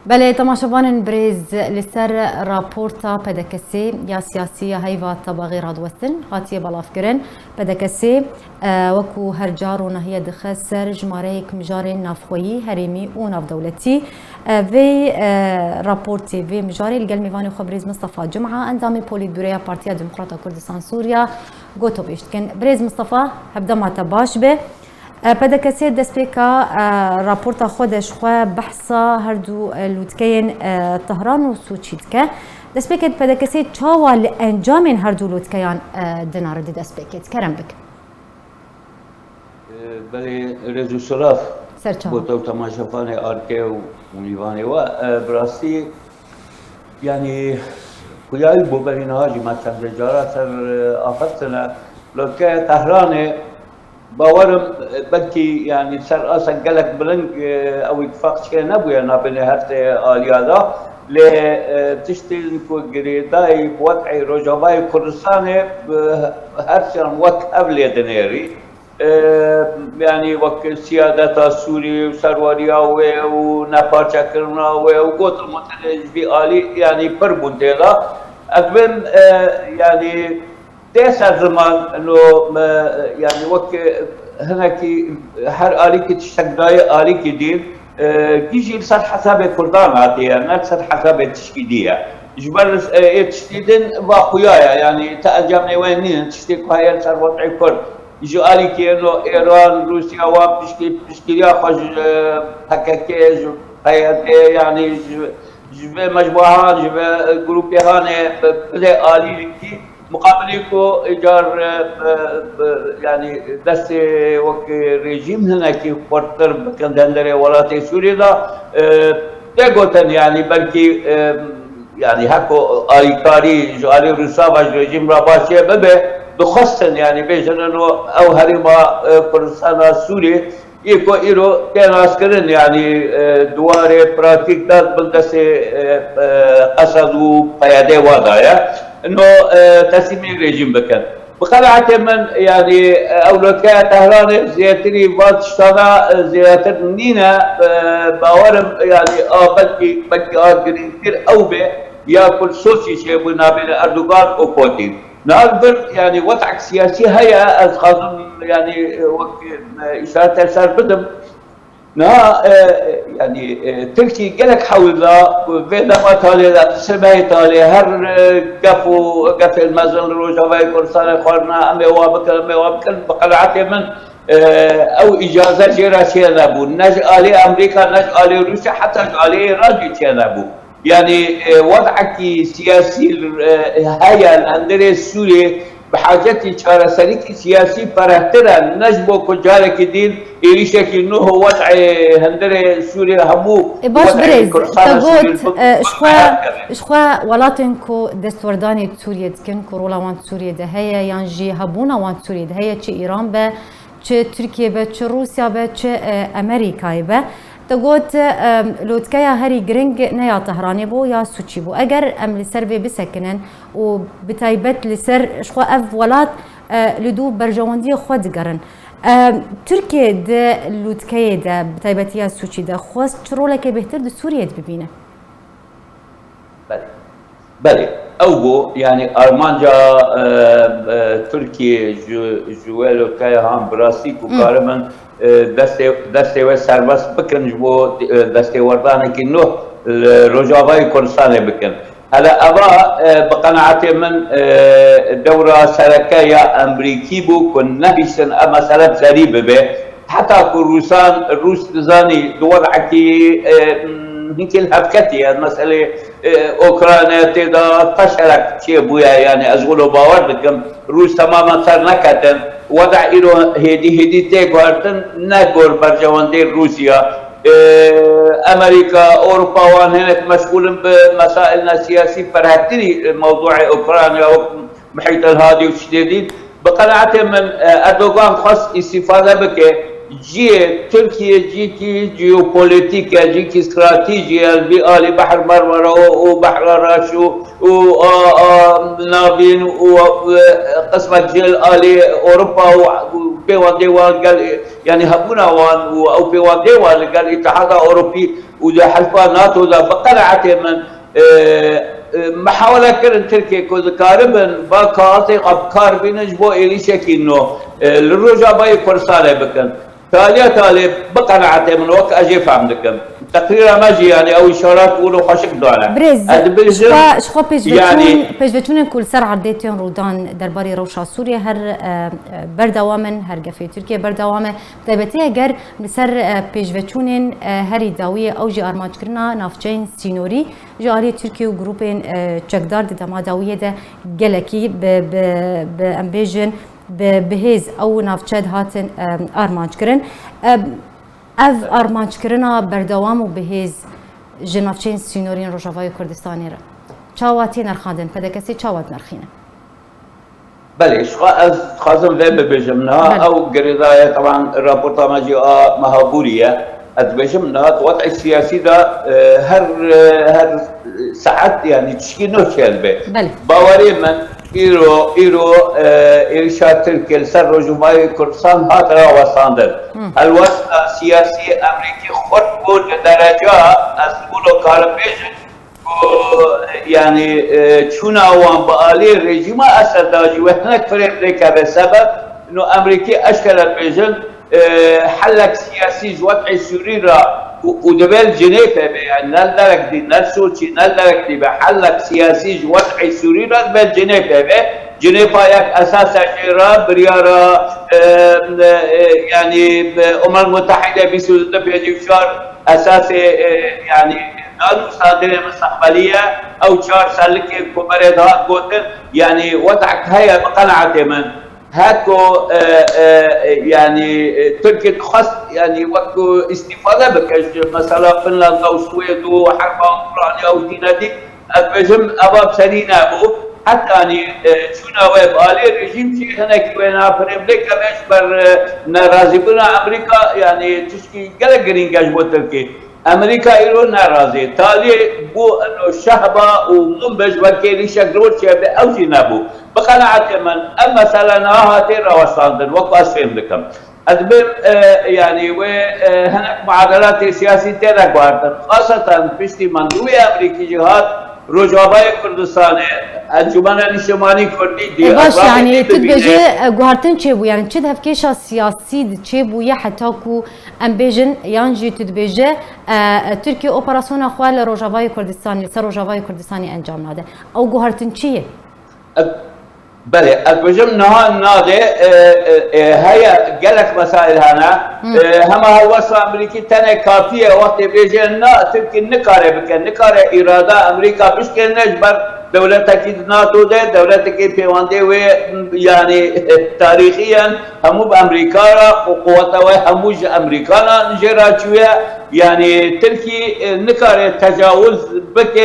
بله تماشاوان بريز لسر راپورتا پدکسی یا سیاسی هیوا طبقی رادوستن هاتیه بلافکرن پدکسی وکو هر جار و نهیه دخه سر جماره کمجار نافخویی هریمی و ناف دولتی وی راپورتی وی مجاری الگل میوانی خبریز مصطفى جمعه اندامی پولی دوره پارتیا دموکراتا کردستان سوریا گوتو بیشت کن بريز مصطفى هبدا ما تباش به پدکسی دسپیکا راپورتا خودش خو بحثا هردو لوتکین طهران و سوچیدکه دسپیکت پدکسی چاوال انجام هردو لوتکیان دنار دی دسپیکت کرم بک بله رزو شراف سرچاو بوتو تماشافان آرکه و میوانی و براستی یعنی کجایی بوبرین هاجی مثلا جارا سر آفتنا لوتکه طهران باورم بلكي يعني سر اصلا قالك بلنك او اتفاق كان ابويا نابني هرت اليادا لتشتي جريداي بوضعي رجباي كردستاني هرشان وقت قبل دنيري يعني وقت سيادة سوري وسرواريا ونبارشا كرنا وقوت المتنج في آلي يعني بربون ديلا أقبل يعني تسع زمان انه يعني وقت هناك هر آلي تشتغل آلي كدين كيجي صار حساب كردان عطيه نفس حساب تشكيليه جبر تشتيدن واخويايا يعني تأجمني وينين تشتيك هاي صار وضعي كرد يجوا آلي كأنه إيران روسيا وبشكليا خج هكاكيج هاي يعني جب مجموعات جب جروبيان بلا آلي كي مقابليكو ايجار يعني دست وك ريجيم هناك فرتر بكندندري ولاتي سوريا دا تيغوتن يعني بلكي يعني هكو ايكاري جو علي روسا باج ريجيم راباشي ببه بخصن يعني بيجن انه او هريما كردستان سوريا يكو ايرو كان عسكرين يعني دواري براتيك دات بلدسي قصد وقيادة وضعية انه تسمي ريجيم بكن بقناعتي من يعني اولوكا طهران زياتري باتشتانا زياتر نينا باورم يعني بلكي اجرين كثير او به ياكل سوسي شيء بين اردوغان وبوتين نقدر يعني وضعك سياسي هيا از خاصم يعني وقت اشاره صار بدم نا يعني تركي قالك حول ذا فيدا ما تالي ذا سماي تالي هر قف المزن روجا كورسان خورنا امي وابكل بقلعتي من او اجازه جيراشي نابو نج علي امريكا نج علي روسيا حتى علي ايران نابو يعني وضعك سياسي هيا الاندري السوري بحاجتي شارع سريك سياسي فرهترا نجبو كجارك دين يريشك انه وضع هندري سوريا همو باش بريز تقول اشخوا ولاتنكو دستورداني سوريا تكن كورولا وان سوريا ده هي ينجي هبونا وان سوريا ده هي تشي ايران به تشي تركيا به تشي روسيا به تشي امريكا به تقول لوتكيا هري جرينج نيا طهراني بو يا سوتشي بو اگر ام لسر في بسكنن وبتايبت لسر شخوا اف ولات لدو برجواندي خود قرن تركيا ده لوتكيا ده بتايبتيا سوتشي ده خواست شرولك بهتر ده سوريا ببينه بله او بو يعني ارمانجا تركيا جوالو كاي هم براسيك وكارمن دسته و سرباز بکن جو دسته وردانه که نو رجاوای کردستان بکن هلا ابا بقناعتي من دوره شركه امريكي بو كن نبيشن اما سلب زريب به حتى كروسان الروس تزاني دول عكي هيك الهبكتي المساله اوكرانيا تدا تشارك شيء بويا يعني ازغلو باور بكم روس تماما صار نكتن وضع إيرو هدي تيغوارتن نقول برجواندي روسيا أمريكا أوروبا وان هناك مشغول بمسائلنا السياسية فرهتني موضوع أوكرانيا ومحيط الهادي وشديدين بقناعتي من أردوغان خاص استفادة بك جي تركيا جيكي جيوبوليتيكا جيكي استراتيجيا البيئة بحر مرمرة وبحر راشو ونابين وقسمة جيل آلي أوروبا وبيوان ديوان قال يعني هبونا وان أو بيوان ديوان قال الاتحاد الأوروبي وده حلفا ناتو ده بقناعتي من محاولة كرن تركيا كود كاربن باكاتي أبكار بينجبو إلي شكينو الرجاء باي كورسالة بكن تالي بقناعتي من وقت أجي فهم لكم تقريرا ماجي يعني أو إشارات قولوا خشك دوانا بريز شخوا بيجبتون كل سر عديتين رودان درباري روشا سوريا هر بردوامن هر قفي تركيا بردوامن طيبتي اگر مسر بيجبتون هري داوية أو جي أرماج كرنا نافجين سينوري جاري تركيا وجروبين تشكدار دما داوية ده جلكي بأمبيجن بهيز أو نافجد هاتن أرماج كرن اف ارمانج کرنا بردوام و بهیز جنافچین سینورین روجاوای کردستانی را چاواتی نرخاندن پدکسی چاوات نرخینه بله از خازم ذا ببجمنا او قريضايا طبعا الرابورتا ماجي مهابوريه اتبجمنا الوضع السياسي ده هر ساعات يعني تشكي نوشيل به باوري من ايرو ارشاد تركيا سر رجوماي كردستان هاترا وساندر الوضع السياسي امريكي خطبو لدرجه اسبولو كاربيجن يعني تشونا وان بالي رجيم اسد داجي وهناك فريق ذيك بسبب انه امريكي اشكال بيجن حلك سياسي وضع سوري را ودبل جنيفا يعني نالدرك دي نالسوتشي نالدرك دي بحلك سياسي وضع سوري را دبل جنيفا جنيفا يك اساسا شيرا بريارا يعني الامم المتحده بسوزة في شهر اساسي يعني نالو صادرة مستقبلية أو شهر سالك كبرت هات قوتن يعني وضعك هيا بقناعة من هاكو يعني تركيا خاص يعني وقت استفادة بكش مثلا فنلندا والسويد وحرب أوكرانيا وديناديك بجم أباب سنين أبو حتى يعني شونا ويب آلي الرجيم شيء هناك وين أفريم لك كمش بر نرازي بنا أمريكا يعني تشكي قلق جرينجاج بوتركي امريكا ايران ناراضي تالي بو انه شهبه ومنبج وكيل شكروت شبه او جنابو بقناعه من اما مثلا هاتي روساندن وقاس فهم لكم ادبم يعني وهناك معادلات سياسيه تراكوارتن خاصه بشتي مندوبي امريكي جهات روجابای کردستان انجمن نشمانی کردی دی باش يعني تدبجي جوهرتن چه بو يعني چه هفكيشا سياسي چه بو يا حتى كو امبيجن يانجي تدبجي تركيا اوبراسيون خوال روجابای کردستان سر روجابای کردستاني انجام ناده او جوهرتن چيه بله اتبجم نها ناده هيا جلك مسائل هنا هما هالوصفة امريكي تاني كافية وقت بيجي نا تركي نكاره بكن نكاره اراده امريكا بشكل نجبر دولتك ناتو ده دولتك بيوانده و يعني تاريخيا همو بامريكا وقوتها هموج امريكانا نجرا شوية يعني تركي نكاره تجاوز بك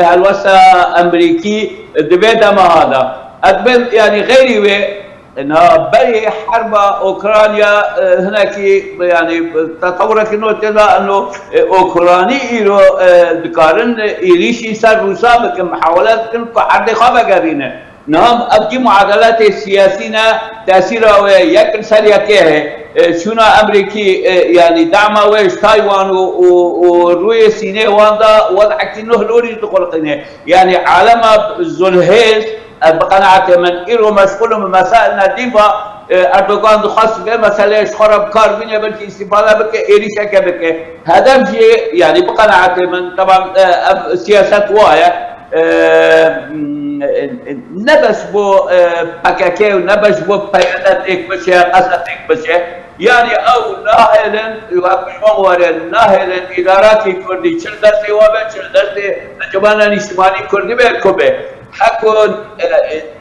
هالوصفة امريكي دبيدا ما هذا أدبل يعني غيري و إنها بري حرب أوكرانيا هناك يعني تطورت إنه تلا إنه أوكراني إيرو ذكرن إيريشي صار روسا بكم محاولات كن كحد خابة قرينة نعم أبدي معادلات السياسية تأثيرها ويكن سريع كه شونا أمريكي يعني دعمه وش تايوان وروي سيناء واندا وضع كأنه لوري تقولقنه يعني عالم الزلهيز بقناعة من إيرو مشغول من مسائل نديبة أردوغان خاص بمسألة خراب كار بنيا بلكي استفادة بك إيريشا كبك هذا شيء يعني بقناعة من طبعا سياسات وايا نبش بو بكاكي ونبش بو بيانات إك بشي قصة إك بشي يعني أو ناهلن يوقفون ورن ناهلن إداراتي كردي شل درسي وابن شل درسي نجمانا نجتماعي كردي بالكوبي حكون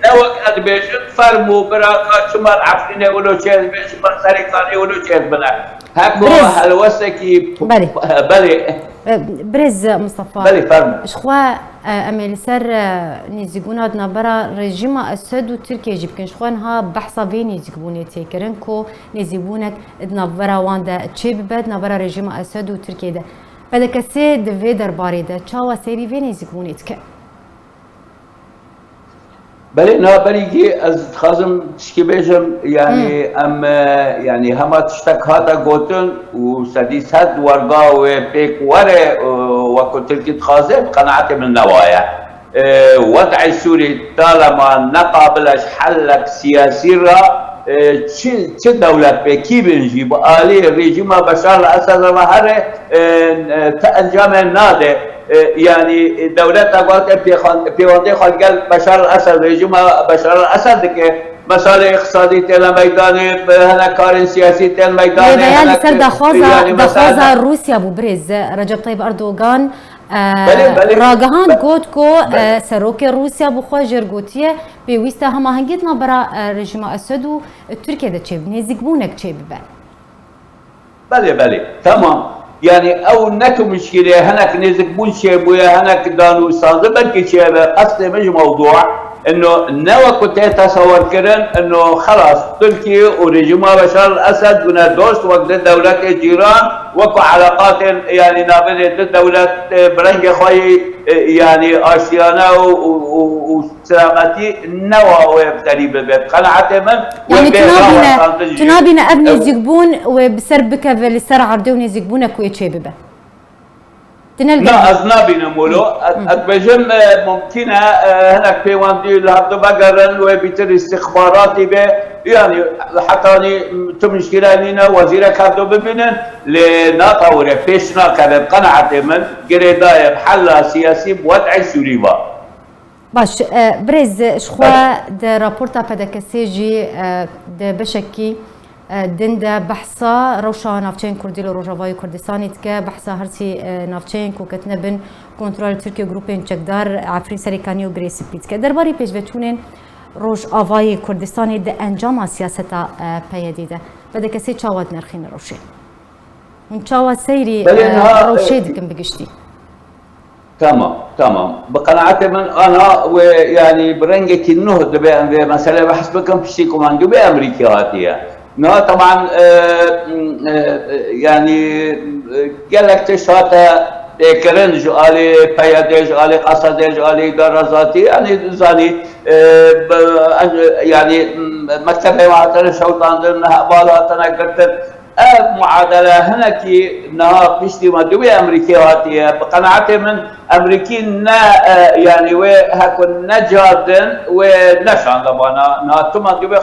نوك أدبيشن فرمو براكا شمال عفريني ولو شيء شمال سريكاني ولو شيء بنا حكو هلوسكي بلي برز مصطفى بلي فرمو شخوا امل سر نيزيغونا نبرا رژیم اسد و ترکیه جبکن شخوانها بحثا بین نيزيغبوني تيكرن كو نيزيغونك نبرا واندا تشيب بد نبرا رژیم اسد و ترکیه ده بدك سي دفي درباري ده چاوا سيري في نيزيغبوني تك بله نابریگی از خازم تشکی بیشم یعنی یعنی همه تشتک هاتا گوتن و سدی صد ورگا و پیکواره و کتلکت خازم قناعت من نوایا وضع السوري طالما نقابلش حلك سياسي را چه دولت به کی بنجیب آلی رژیم بشار الاسد را هر انجام ناده يعني دولتنا قالت بيوندي خلقال بشار الاسد رژیم بشار الاسد که مسائل اقتصادی تل میدانی هنر کار سیاسی تل میدانی بیان سر دخوازا روسیا بو برز رجب طيب اردوغان راگهان گوت کو سروک روسیا بخوا جرگوتیه پیوسته هماهنگیت ما برا رژیم اسد و ترکیه ده چه نزدیک بونک چه ببر بله تمام يعني او نكو مشكله هناك نزك بون شيء بويا هناك دانو صادق بلكي شيء قصدي مش موضوع انه نوا كنت اتصور كرن انه خلاص تركيا ورجيم بشار الاسد قلنا دوست وقت دولات الجيران وكو علاقات يعني نابل الدولات برنج خوي يعني اشيانا وسلامتي نوا وبتريب قناعه من يعني تنابينا ابني زيقبون وبسربك بالسر عردوني زيقبونك ويتشيبه لا أذنابنا مولو أتبجم ممكنة هناك في واندي لهذا بقرن وبيتر استخباراتي به يعني حتى تمشكلة لنا وزير كادو ببنن لنطور فيشنا كذا قناعة من قريداية بحل سياسي بوضع سوري با باش برز شخوا ده رابورتا بدكسي جي ده بشكي دنده بحثا روشا نافچین کردی لو روجاوای کردستانی که بحثا هرچی نافچین کو کتنه بن کنترل ترکیه گروپین چکدار عفری سریکانی و گریسی پیت که درباری پیشوتونین روش آوای کردستانی ده انجام سیاستا پیدیده بده کسی چاواد نرخین روشه اون چاواد سیری روشه دکن بگشتی تمام بقناعتي من انا ويعني برنجة النهض بمسألة بحث بكم في شيء كمان بأمريكا هاتية نا طبعا يعني قال لك تشاتا كرنج علي بيادج علي قصدج علي درزاتي يعني زاني يعني مكتب معتر شوطان درنا بالاتنا قلت معادلة هناك نها بيشتي ما دوبي أمريكا هاتية بقناعتي من أمريكي نا يعني وهكون نجادن ونشان دبانا نها توما دوبي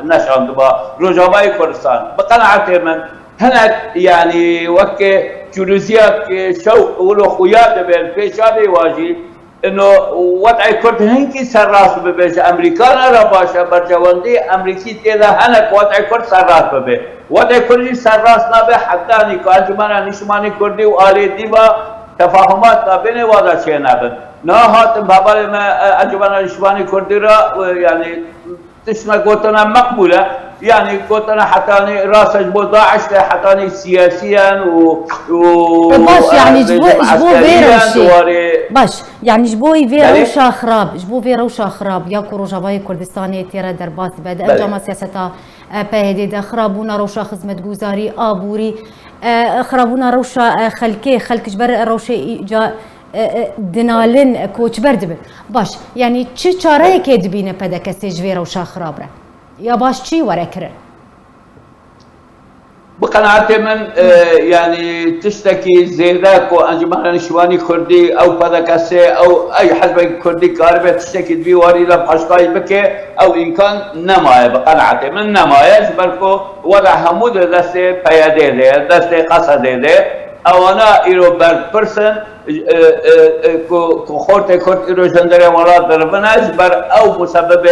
نشان دبا رجاباي كردستان بقناعتي من هناك يعني وكي جلوسيات شوق ولو خويات بين فيشابي واجي انه وضع كرد هنكي سراس ببيش امريكان رباشا برجواندي امريكي تيدا هنك وضع كرد سراس ببي وضع كرد سراس نابي حتى نيكو انجمانا نشماني كردي وآلي ديبا تفاهمات بين وضع شيء نابن ناهات بابا ما انجمانا نشماني كردي را يعني تسمى قوتنا مقبولة يعني قلتنا حتى راسج بو داعش حتى سياسيا باش يعني جبو فيروشي باش يعني جبو فيروشا خراب جبو فيروشا خراب ياكو روجاوي كردستاني تيرا دربات بعد انجام سياستا بهديده خرابونا روشا خدمت گزاري ابوري خرابونا روشا خلك جبر روشي جا دنالن کوچ برد باش يعني چه چاره که دبینه پدا کسی جوی روشا خراب را یا باش چی وره کرن بقناعتي من يعني تشتكي زيداك وانجمان نشواني كردي او پدا کسی او اي حزب كردي كاربه تشتكي دبي واري لبحشقاي بكي او ان كان نمايه بقناعتي من نمايه بلكو وضع همود دسته پیاده ده دسته قصده ده او انا ايرو بر پرسن خورت كرد إيرو جندري ولاد دربناش بر أو مسبب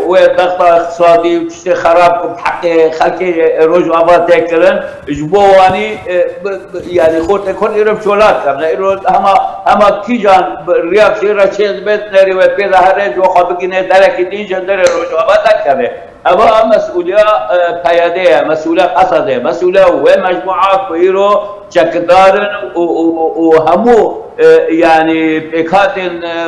وضغط اقتصادي وتشتي خراب بحق خلق رجوعات تكرن جبواني يعني خورت كرد إيرو بشولات كرنا إيرو هما كيجان رياكشي رشيد بيت نري وبيدا هرج وخابقينه درك دي جندري رجوعات كرنا أبا مسؤولية قيادية مسؤولية قصدية مسؤولية ومجموعات إيرو چکدارن و همو يعني بكات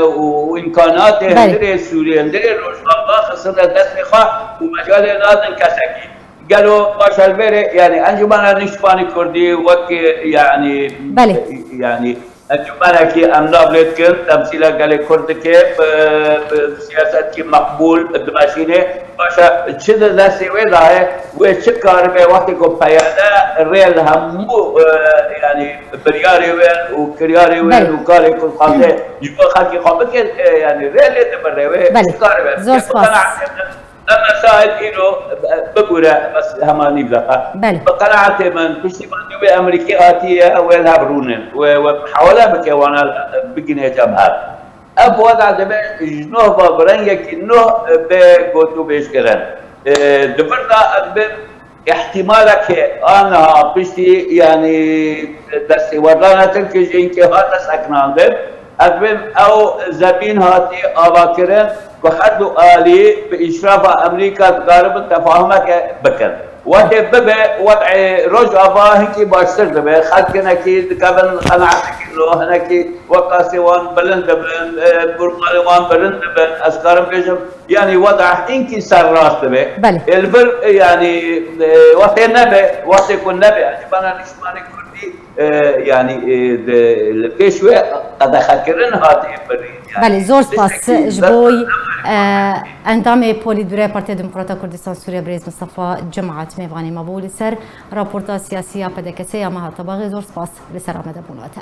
وامكانات هندري سوريا هندري روجنامه خسرنا دست خا ومجال نادن كسكي قالوا باش البيري يعني انجمان نشفاني كردي وك يعني بله. يعني انجمنك ام نابلت كرد تمثيلا قال كرد كيف بسياسة كي مقبول دماشينه باشا تشد ذا سوي ذا وشكار به وقت كو بيانا ريل همو يعني برياري وين وكرياري وين وكاري كل خاطر يبقى خاطر خاطر يعني ريل تبرر شكار به زور سباس لما ساعد إنه بقولة بس هماني بلقى بقناعة من بشتمان دوبي أمريكا آتية وينها برونن وحاولها بكوانا بجنيه جمهر أب وضع دبي جنوه بابرن يكنه بقوتو بيشكرن دبرنا أبن احتمالك أنا بشتي يعني دستي وردانا تلك جينك هاتا سكنان أبن أو زبين هاتي أباكرن كحد آلي بإشراف أمريكا تقارب تفاهمك بكر وتبقى وضع رجع باهكي باشتر دبي خلقنا كي قبل قناعتك إنه هناكي وقاسوان بلند بلند برقالوان بلند بلند أسكارم بيجم يعني وضع إنكي سراس دبي البر يعني وقت النبي وقت يكون نبي يعني بنا نشماني كردي يعني البيشوي قد خكرن هاتي بري بله زور سپاس جبوی اندام پولیدوره پارتی دموکرات کردستان سوریه بریز مصطفى جمعت میوانی مبول سر راپورتا سیاسی پدکسی یا مها طباغی زور سپاس لسر آمده بونواته